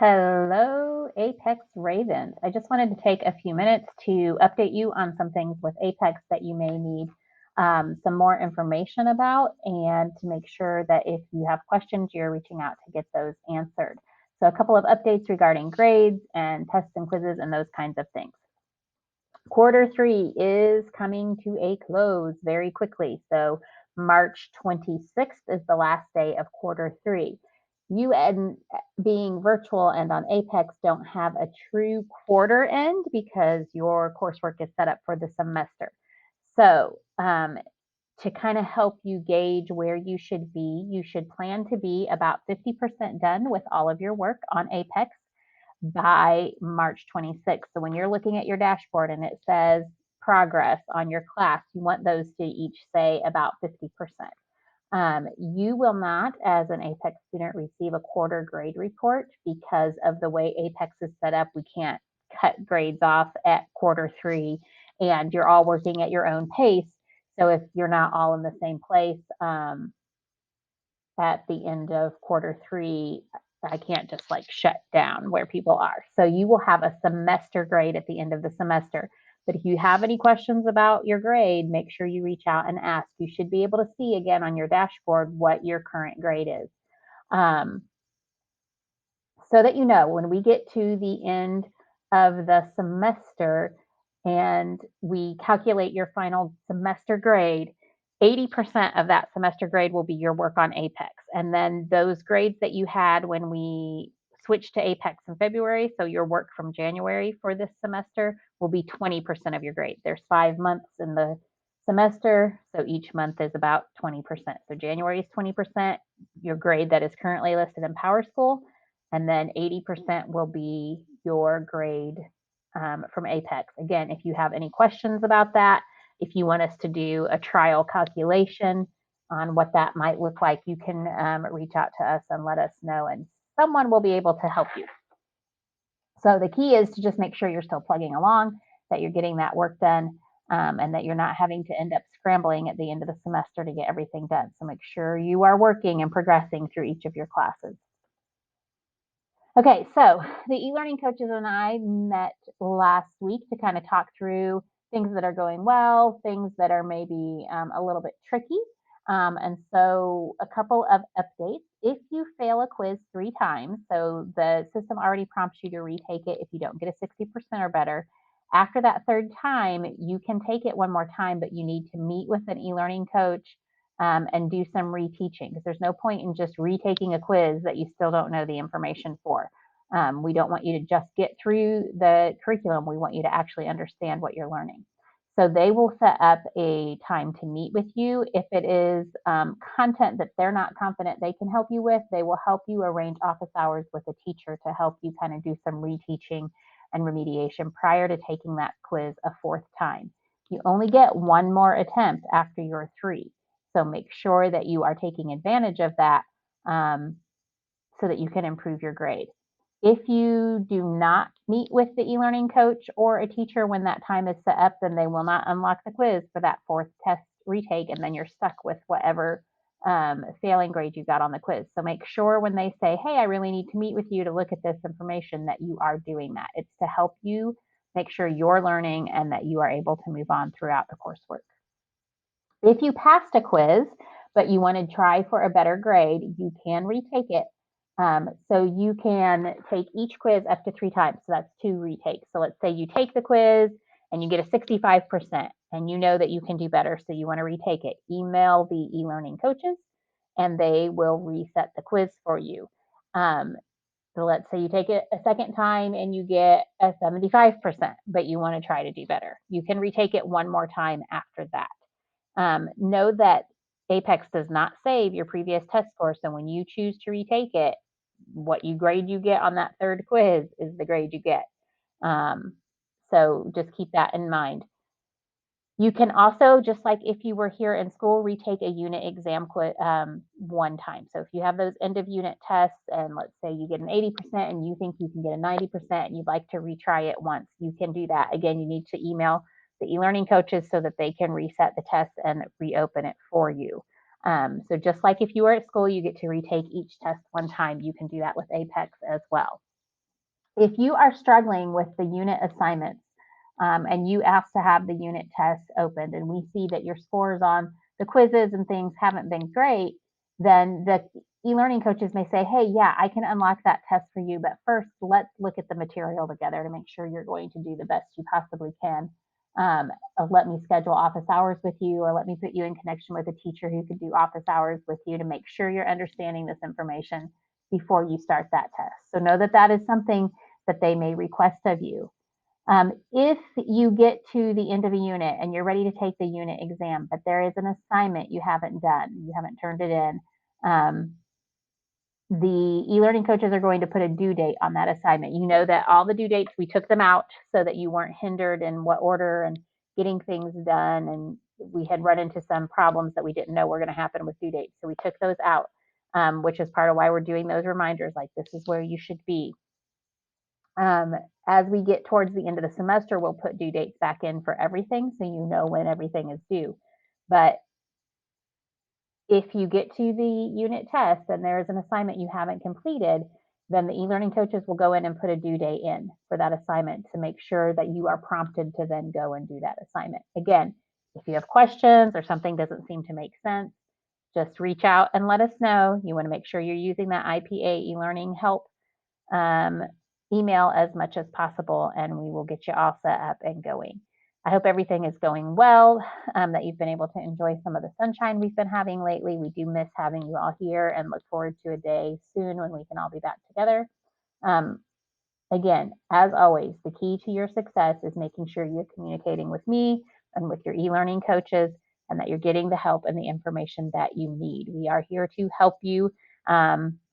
Hello, Apex Ravens. I just wanted to take a few minutes to update you on some things with Apex that you may need some more information about, and to make sure that if you have questions, you're reaching out to get those answered. So, a couple of updates regarding grades and tests and quizzes and those kinds of things. Q3 is coming to a close very quickly. So, March 26th is the last day of Q3. You and being virtual and on Apex don't have a true quarter end because your coursework is set up for the semester. So, to kind of help you gauge where you should plan to be about 50% done with all of your work on Apex by March 26th. So when you're looking at your dashboard and it says progress on your class, you want those to each say about 50%. You will not, as an Apex student, receive a quarter grade report because of the way Apex is set up. We can't cut grades off at Q3, and you're all working at your own pace. So if you're not all in the same place at the end of Q3, I can't just like shut down where people are. So you will have a semester grade at the end of the semester. But if you have any questions about your grade, make sure you reach out and ask. You should be able to see again on your dashboard what your current grade is. So that you know when we get to the end of the semester and we calculate your final semester grade, 80% of that semester grade will be your work on Apex. And then those grades that you had when we switched to Apex in February, so your work from January for this semester will be 20% of your grade. There's 5 months in the semester, so each month is about 20%. So January is 20%, your grade that is currently listed in PowerSchool, and then 80% will be your grade from Apex. Again, if you have any questions about that, if you want us to do a trial calculation on what that might look like, you can reach out to us and let us know, and someone will be able to help you. So the key is to just make sure you're still plugging along, that you're getting that work done, and that you're not having to end up scrambling at the end of the semester to get everything done. So make sure you are working and progressing through each of your classes. Okay, so the e-learning coaches and I met last week to kind of talk through things that are going well, things that are maybe a little bit tricky. And so a couple of updates. If you fail a quiz 3 times, so the system already prompts you to retake it if you don't get a 60% or better. After that third time, you can take it one more time, but you need to meet with an e-learning coach and do some reteaching, because there's no point in just retaking a quiz that you still don't know the information for. We don't want you to just get through the curriculum. We want you to actually understand what you're learning. So they will set up a time to meet with you. If it is content that they're not confident they can help you with, they will help you arrange office hours with a teacher to help you kind of do some reteaching and remediation prior to taking that quiz a 4th time. You only get one more attempt after your 3. So make sure that you are taking advantage of that so that you can improve your grade. If you do not meet with the e-learning coach or a teacher when that time is set up, then they will not unlock the quiz for that 4th test retake, and then you're stuck with whatever failing grade you got on the quiz. So make sure when they say, hey, I really need to meet with you to look at this information, that you are doing that. It's to help you make sure you're learning and that you are able to move on throughout the coursework. If you passed a quiz, but you want to try for a better grade, you can retake it. So you can take each quiz up to 3 times. So that's 2 retakes. So let's say you take the quiz and you get a 65%, and you know that you can do better, so you want to retake it. Email the e-learning coaches and they will reset the quiz for you. So let's say you take it a second time and you get a 75%, but you want to try to do better. You can retake it one more time after that. Know that Apex does not save your previous test score. So when you choose to retake it, what grade you get on that 3rd quiz is the grade you get. So just keep that in mind. You can also, just like if you were here in school, retake a unit exam one time. So if you have those end of unit tests and let's say you get an 80% and you think you can get a 90% and you'd like to retry it once, you can do that. Again, you need to email the e-learning coaches so that they can reset the test and reopen it for you. So just like if you were at school, you get to retake each test one time, you can do that with Apex as well. If you are struggling with the unit assignments, and you ask to have the unit tests opened, and we see that your scores on the quizzes and things haven't been great, then the e-learning coaches may say, hey, yeah, I can unlock that test for you, but first let's look at the material together to make sure you're going to do the best you possibly can. Let me schedule office hours with you, or let me put you in connection with a teacher who could do office hours with you to make sure you're understanding this information before you start that test. So know that that is something that they may request of you. If you get to the end of a unit and you're ready to take the unit exam, but there is an assignment you haven't done, you haven't turned it in, the e-learning coaches are going to put a due date on that assignment. You know that all the due dates, we took them out so that you weren't hindered in what order and getting things done. And we had run into some problems that we didn't know were going to happen with due dates. So we took those out, which is part of why we're doing those reminders, like this is where you should be. Um, as we get towards the end of the semester, we'll put due dates back in for everything so you know when everything is due. But if you get to the unit test and there is an assignment you haven't completed, then the e-learning coaches will go in and put a due date in for that assignment to make sure that you are prompted to then go and do that assignment. Again, if you have questions or something doesn't seem to make sense, just reach out and let us know. You want to make sure you're using that IPA e-learning help um, email as much as possible, and we will get you all set up and going. I hope everything is going well, that you've been able to enjoy some of the sunshine we've been having lately. We do miss having you all here and look forward to a day soon when we can all be back together. Um, Again, as always, the key to your success is making sure you're communicating with me and with your e-learning coaches, and that you're getting the help and the information that you need. We are here to help you.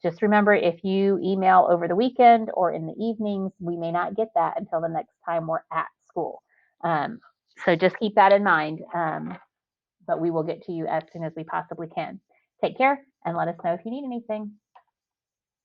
Just remember, if you email over the weekend or in the evenings, we may not get that until the next time we're at school. So just keep that in mind. But we will get to you as soon as we possibly can. Take care and let us know if you need anything.